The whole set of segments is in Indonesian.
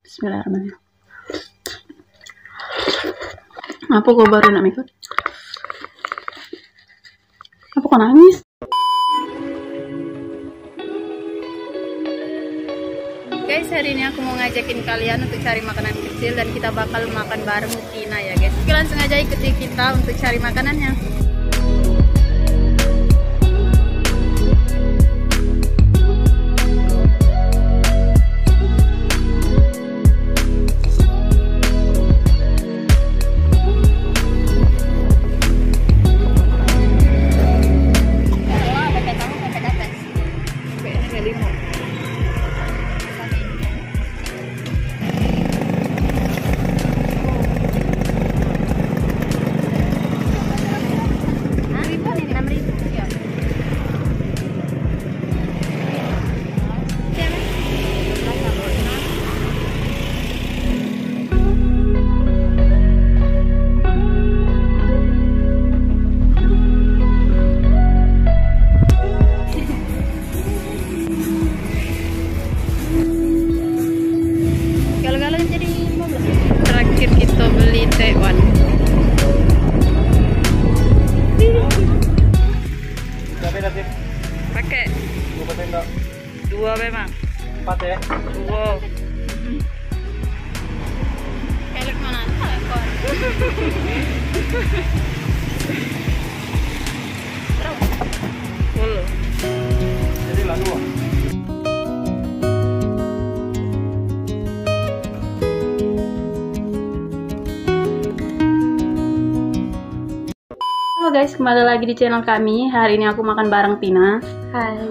Bismillahirrahmanirrahim. Apa kau baru nak ikut? Apa kau nangis? Guys, hari ini aku mau ngajakin kalian untuk cari makanan kecil dan kita bakal makan bareng Tina ya guys. Oke, langsung aja ikuti kita untuk cari makanannya. Terakhir kita beli Taiwan. Pakai 2 memang 4 ya? 2. Elok mana telepon. Full. Jadi lah 2. Halo guys, kembali lagi di channel kami. Hari ini aku makan bareng Tina. Hai.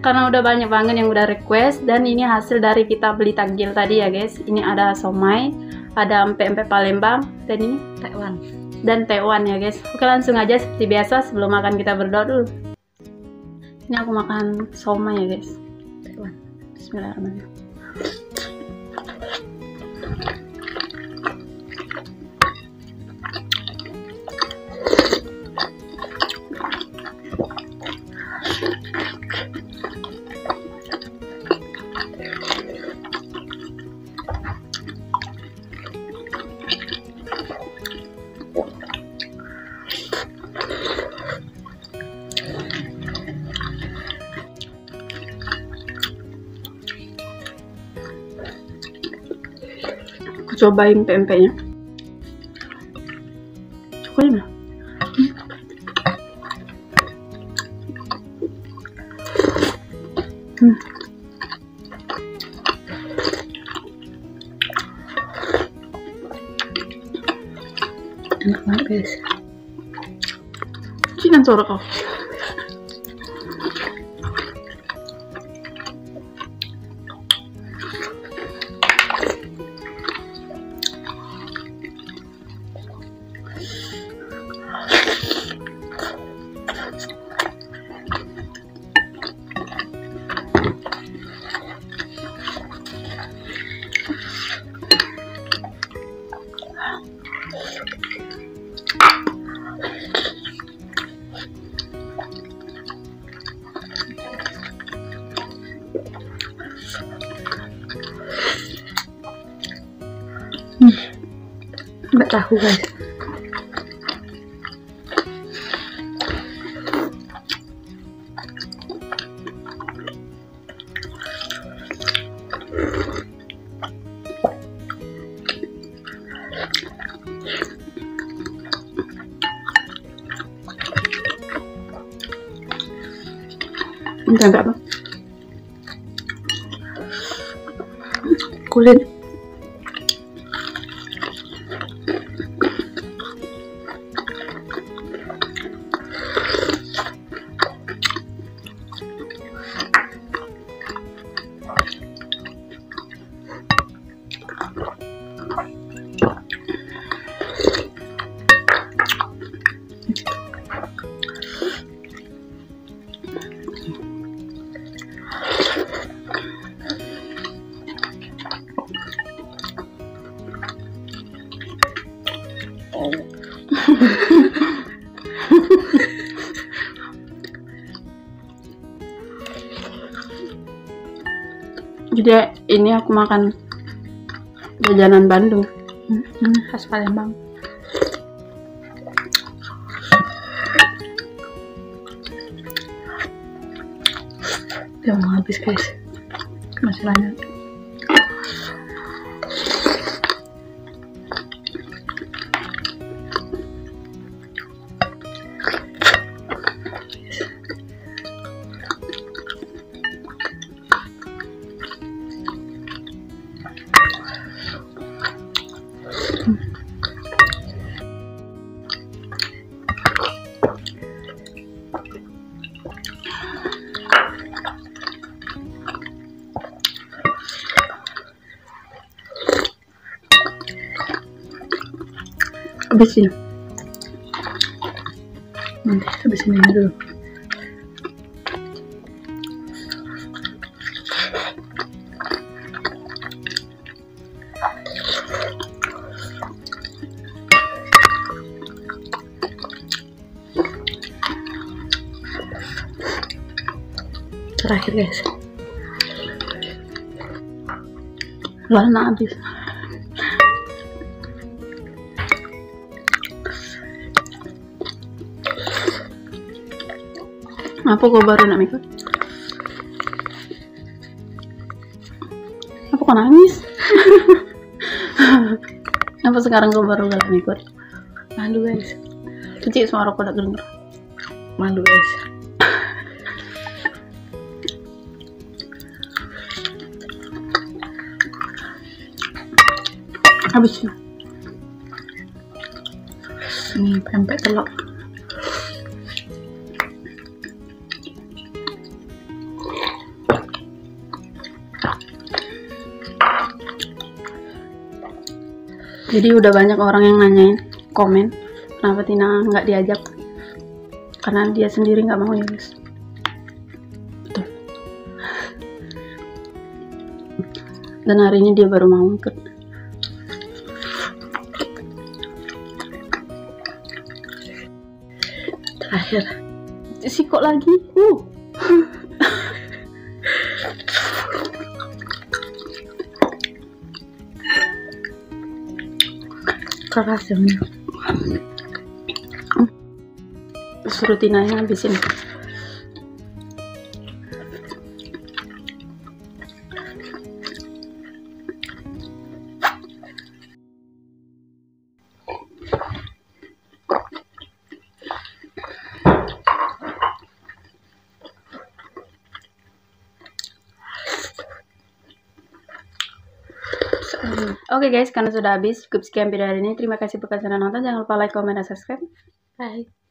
Karena udah banyak banget yang udah request dan ini hasil dari kita beli takjil tadi ya guys. Ini ada somai, ada empek-empek Palembang dan ini Taiwan. Dan Taiwan ya guys. Oke, langsung aja seperti biasa sebelum makan kita berdoa dulu. Ini aku makan somai ya guys. Taiwan. Bismillahirrahmanirrahim. Aku cobain pempeknya. Cobain lah. Enak banget guys. Cinan suara kau. Mbak tahu guys. Enggak apa? Kulit. Jadi ini aku makan Jajanan Bandung. Khas Palembang. Udah mau habis guys, masih banyak. Habisin nanti, habisin ini dulu. Terakhir guys, Lana habis. Apa kau baru nak ikut? Apa kau nangis? Apa sekarang kau baru gak ikut? malu guys, Cuci semua rokok tak denger. malu guys. Habis. Ini pempek telur. Jadi udah banyak orang yang nanyain, komen kenapa Tina nggak diajak, karena dia sendiri nggak mau ya guys. Betul. Dan hari ini dia baru mau ikut. Terakhir Sikok lagi. keras ini. Suruh Tina yang habisin. Oke guys, karena sudah habis, cukup sekian video hari ini. Terima kasih buat kalian yang nonton. Jangan lupa like, comment, dan subscribe. Bye.